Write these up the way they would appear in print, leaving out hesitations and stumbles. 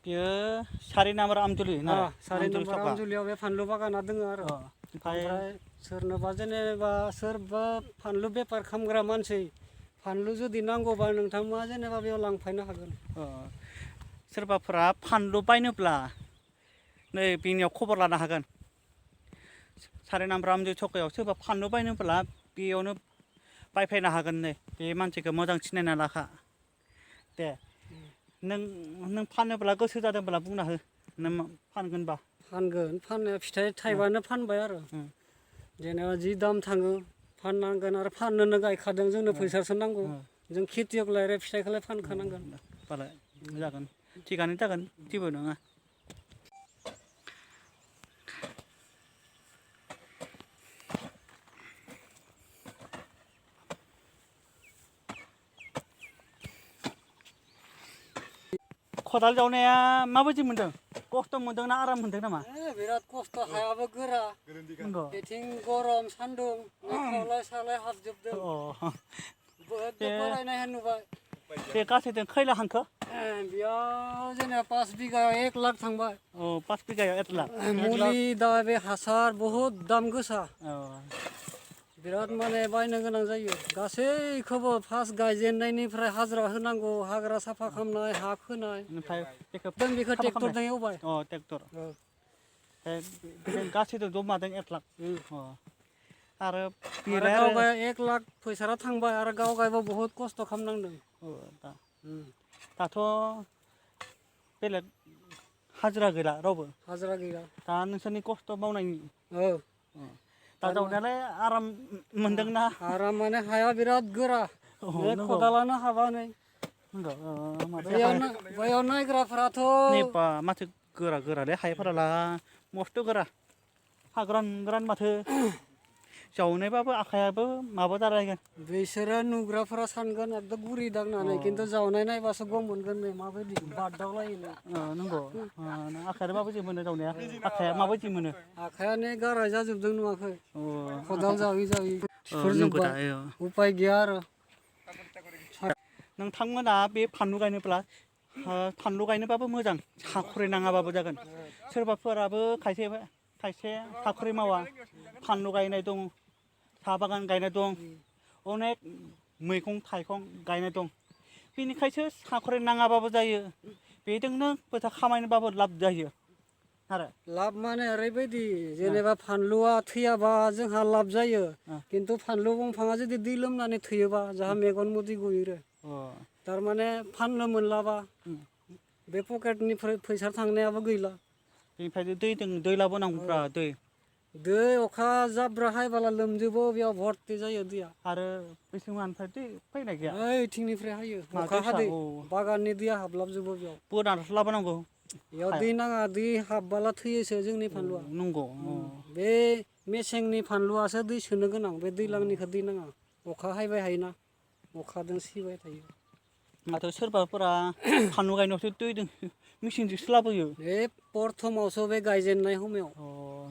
बेयो 4 नाम्बार आमजुलि ना 4 नाम्बार आमजुलियाव बे फानलु बागाना दङ आरो ओमफ्राय सोरनोबा जेनेबा सोरबा फानलु बेफार खालामग्रा मानसि फानलु जुदि नांगौबा नोंथांमोना जेनेबा बेयाव लांफैनो हागोन सोरबाफोरा फानलु बायनोब्ला नै बेनियाव खबर लानो हागोन 4 नाम्बार आमजुलि सकायाव सोरबा फानलु बायनोब्ला बेयावनो बायफैनो हागोन नै बे मानसिखौ मोजां सिनायना लाखा दे नों फानोब्ला गोसो जादोंब्ला बुंना हो नों फानगोनबा फानगोन फाननाया फिथाइ थाइबानो फानबाय आरो जेनेबा जि दाम थाङो फाननांगोन आरो फाननोनो गायखादों जोंनो फैसासो नांगौ जों खेथियक लायरे फिथाइखौलाय फानखानांगोन होनबालाय जागोन थिगानो जागोन जेबो नङा खदाल जावनाया माबायदि मोनदों खस्थ' मोनदों ना आराम मोनदों नामा बिराद खस्थ' हायाबो गोरा बेथिं गरम सान्दुं खावलाय सालाय हाबजोबदों बहुद फरायनाय नुबाय बे गासैजों खैला हांखो बेयाव जेनेबा 5 बिगायाव 1 लाख थांबाय 5 बिगायाव 1 लाख मुलि दा बे हासार बहुद दाम गोसा बिराद माने बायनो गोनां जायो गासैखौबो फार्स्ट गायजेननायनिफ्राय हाजिरा होनांगौ हाग्रा साफा खालामनाय हा खोनाय ओमफ्राय बेखौ ट्रेक्टरजों एवबाय ट्रेक्टर गासैजों जमादों 1 लाख आरो गावगाय 1 लाख फैसा थांबाय आरो गावगायबो बहुद खस्थ' खालामनांदों दाथ' बेलेग हाजिरा गैला रावबो हाजिरा गैया दा नोंसोरनि खस्थ' मावनायनि दा जावनायालाय आराम मोनदोंना आराम माने हाया बिराद गोरा खदालानो हाबा नै बैयाव नायग्राफोराथ' माथो गोरा गोरालै हायफोरालाय मस्थ' गोरा हाग्रान गोरान माथो जावनायबाबो आखायाबो माबा जालायगोन बिसोरो नुग्राफोरा सानगोन एकदम गुरि दांनानै खिन्थु जावनाय नायबासो गम मोनगोन नै माबायदि बारदावलायोनो नंगौ आखाया माबायदि मोनो जावनाया आखाया माबायदि मोनो आखाया नै गाराय जाजोबदों नुवाखै खदाल जावै जावै थिफुरजोब्बाय उपाय गैया आरो नोंथांमोना बे फानलु गायनोब्ला फानलु गायनोबाबो मोजां साखरि नाङाबाबो जागोन सोरबाफोराबो खायसे साखरि मावा फानलु गायनाय दं साहा बागान गायनाय दं अनेक मैगं थाइगं गायनाय दं बेनिखायसो साखरि नाङाबाबो जायो बेजोंनो फैसा खामायनोबाबो लाब जायो आरो लाब माने ओरैबायदि जेनेबा फानलुआ थैयाबा जोंहा लाब जायो खिन्थु फानलु दंफाङा जुदि दै लोमनानै थैयोबा जोंहा मेगन मोदै गयो थारमाने फाननो मोनलाबा बे पकेटनिफ्राय फैसा थांनायाबो गैला बेनिफ्राय दै लाबोनांगौफ्रा दै अखा जाब्रा हायबाला लोमजोबो बेयाव भर्ति जायो दैया आरो बेसेबांनिफ्राय दै फैनाय गैया ओइथिंनिफ्राय हायो अखा हादै बागाननि दैया हाबलाबजोबो बेयाव बोनानैसो लाबोनांगौ बेयाव दै नाङा दै हाबबाला थैयोसो जोंनि फानलुआ नंगौ बे मेसेंनि फानलुआसो दै सोनो गोनां बे दैज्लांनिखौ दै नाङा अखा हायबाय हायोना अखाजों सिबाय थायो माथो सोरबाफोरा फानलु गायनायावसो दै मेचिनजोंसो लाबोयो बे प्रथमावसो बे गायजेननाय समाव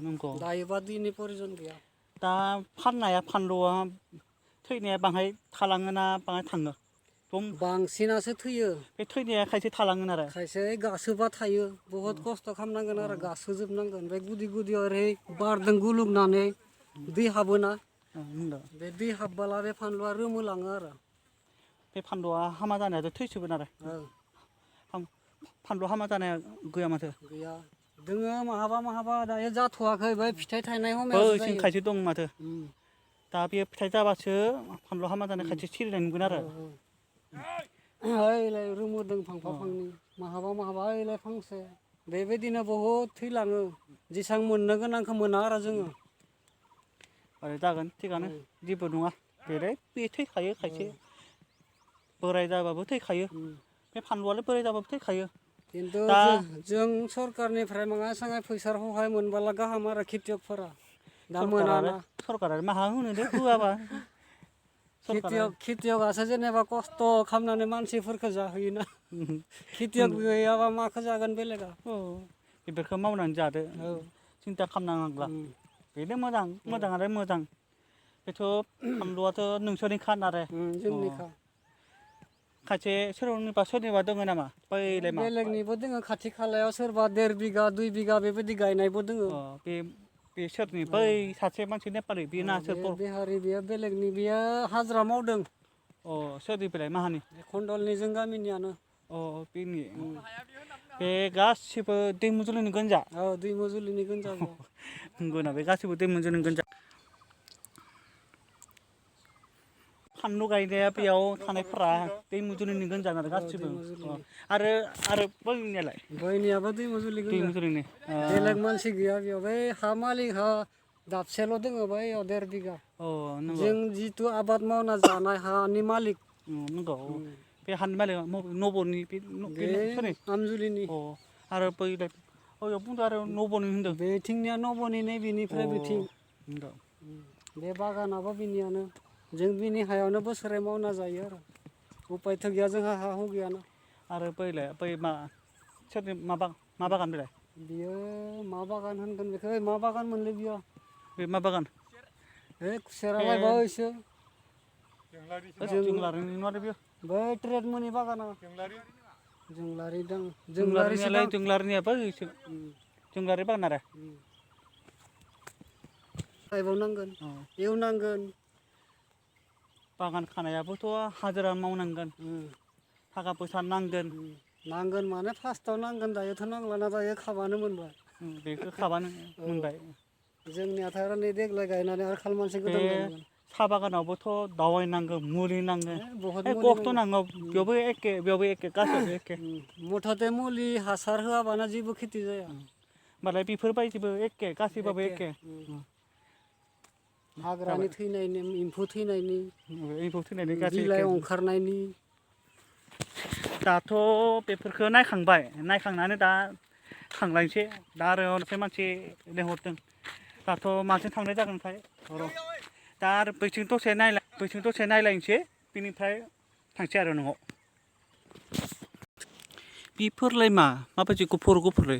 नंगौ दायोबा दैनि प्रयजन गैया दा फाननाया फानलुआ थैनाया बाङाय थालाङोना बाङाय थाङो बांसिनासो थैयो बे थैनाया खायसे थालाङो आरो खायसे गासोबा थायो बहुद खस्थ' खालामनांगोन आरो गासोजोबनांगोन बे गुदि गुदियाव ओरै बारदों गुलुंनानै दै हाबोना बे दै हाबबाला बे फानलुआ रोमोलाङो आरो बे फानलुआ हामा जानायाथ' थैजोबगोन आरो फानलु हामा जानाया गैया माथो गैया दोङो माहाबा दायो जाथ'वाखै बै फिथाइ थायनाय समाव खायसे दं माथो दा बे फिथाइ जाबासो फानलु हामा जानाय खायसे सिरिनाय नुगोन आरो ओइलाय रोमोदों फांफा फांनै माहाबा ओइलाय फांसे बेबायदिनो बहुद थैलाङो जेसां मोननो गोनांखौ मोना आरो जोङो जागोन थिगानो जेबो नङा बे थैखायो खायसे बोराय जाबाबो थैखायो बे फानलुआलाय बोराय जाबाबो थैखायो खिन्थु जों सरकारनिफ्राय माङा साङा फैसा हहाय मोनबोला गाहाम आरो खेथियकफोरा दा मोनाना सरकारा माहा होनो होआबा खेथियकआसो जेनेबा खस्थ' खालामनानै मानसिफोरखौ जाहोयोना खेथियक गैयाबा माखौ जागोन बेलेगा बेफोरखौ मावनानै जादो सिन्था खालामनांला बेनो मोजाङालाय मोजां बेथ' फानलुआथ' नोंसोरनिखा आरो जोंनिखा खायसे सोरनिबा दङ नामा बैलाय मा बेलेगनिबो दोङो खाथि खालायाव सोरबा 1.5 बिगा 2 बिगा बेबायदि गायनायबो दोङो बे सोरनि बै सासे मानसि नेपालि बे ना सोर बर' बिहारि बेयो बेलेगनि बेयो हाजिरा मावदों सोरनिफ्राय माहानि खन्दलनि जों गामिनियानो बेनि बे गासिबो दै मुजुलिनि गोनजा दै मुजुलिनि गोनजा नंगौ ना बे गासिबो दै मुजुलिनि गोनजा फानलु गायनाया बेयाव थानायफोरा दै मुजुलिनि गोनजा आरो गासिबो आरो बैनियाबो दै मुजुलिनि बेलेग मानसि गैया बेयाव बै हा मालिकहा दाबसेल' दोङो बैयाव 1.5 बिगा जों जिथु आबाद मावना जानाय हानि मालिक नंगौ बे हानि मालिक नब'नि सोरनि आमजुलिनि आरो बैलाय बुंदों आरो नब'नि होनदों बेथिंनिया नब'नि बेनिफ्राय बेथिं बे बागानाबो बिनियानो जों बिनि हायावनो बोसोरै मावना जायो आरो उपायथ' गैया जोंहा हा हु गैयाना आरो बै मा सोरनि मा बागान बेलाय बियो मा बागान होनगोन बेखौ मा बागान मोनलै बियो बे मा बागान खुसेरा गायबायसो जोंलारिनि नङा बेयो बै ट्रेडमोननि बागाना जोंलारि दं जोंलारिनिया बैसो जोंलारि बागान आरो गायबावनांगोन एवनांगोन बागान खानायाबोथ' हाजिरा मावनांगोन थाखा फैसा नांगोन माने फार्स्टआव नांगोन दायोथ' नांलाना दायो खाबानो मोनबाय बेखौ खाबानो मोनबाय जोंनियाथ' आरो नै देग्लाय गायनानै आरो खालमानसि गोदान गायनांगोन साहा बागानावबोथ' दावाइ नांगौ मुलि नांगौ खस्थ' नांगौ बेयावबो एखे गासैबो एखे मुथते मुलि हासार होआबानो जेबो खेथि जाया होमबालाय बेफोरबायदिबो एखे गासैबाबो एखे हाग्रानि थैनायनि एम्फौ थैनायनि गासै बिलाइ ओंखारनायनि दाथ' बेफोरखौ नायखांनानै दा थांलायनोसै दा आरो मोनसे मानसि लेंहरदों दाथ' माजों थांनाय जागोनथाय दा आरो बैथिं दसे नायलायनोसै बिनिफ्राय थांसै आरो न'आव बेफोरलाय माबायदि गुफुरलै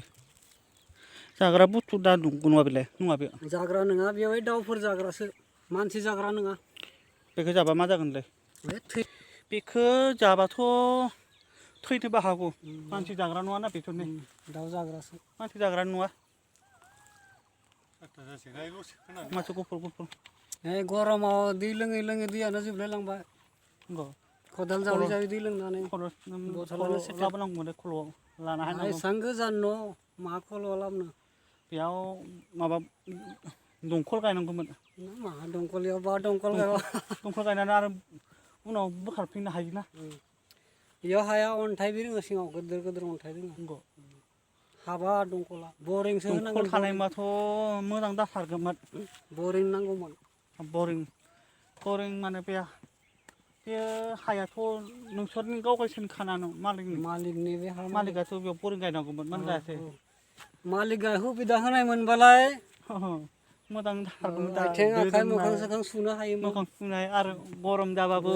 जाग्रा बुस्थु दा नङा बेलाय नङा बे जाग्रा नङा बेयाव दाउफोर जाग्रासो मानसि जाग्रा नङा बेखौ जाबा मा जागोनलै बेखौ जाबाथ' थैनोबो हागौ मानसि जाग्रा नङाना बेफोरनि दाउ जाग्रासो मानसि जाग्रा नङा मानसि गुफुर गरमाव दै लोङै लोङै दैयानो जोबलायलांबाय खदाल जावै जावै दै लोंनानै लाबोनांगौमोन खल'आव लाना हायनांगौ एसां गोजान न' मा खल'आव लाबोनो बेयाव माबा दंखल गायनांगौमोन मा दंखलयाव बा दंखल गायनानै आरो उनाव बोखारफिननो हायोना बेयाव हाया अन्थाइ दोङो सिङाव गोदोर अन्थाइ दोङो हाबा दंखला बरिंसो होनांगोन दंखल थानायबाथ' मोजां जाथारगौमोन बरिं नांगौमोन बरिं माने बे हायाथ' नोंसोरनि गावगायसोरनि खानानो मालिकनि बे मालिकआथ' बेयाव बरिं गायनांगौमोन मानो गायासै मालिकआ सुबिदा होनाय मोनबालाय मोजां जाथारगौमोन दा आथिं आखाइ मोखां सोखां सुनो हायोमोन मोखां सुनाय आरो गरम जाबाबो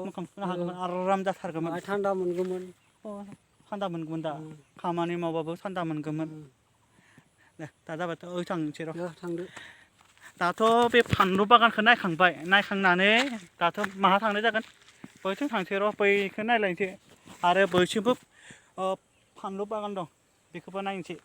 मोखां सुनो हागौमोन आराम जाथारगौमोन थान्दा मोनगौमोन दा खामानि मावबाबो थान्दा मोनगौमोन दे दा जाबाथ' थांसै र' थांदो दाथ' बे फानलु बागानखौ नायखांनानै दाथ' माहा थांनाय जागोन बैथिं थांसै र' बैखौ नायलायनोसै आरो बैथिंबो फानलु बागान दं बेखौबो नायनोसै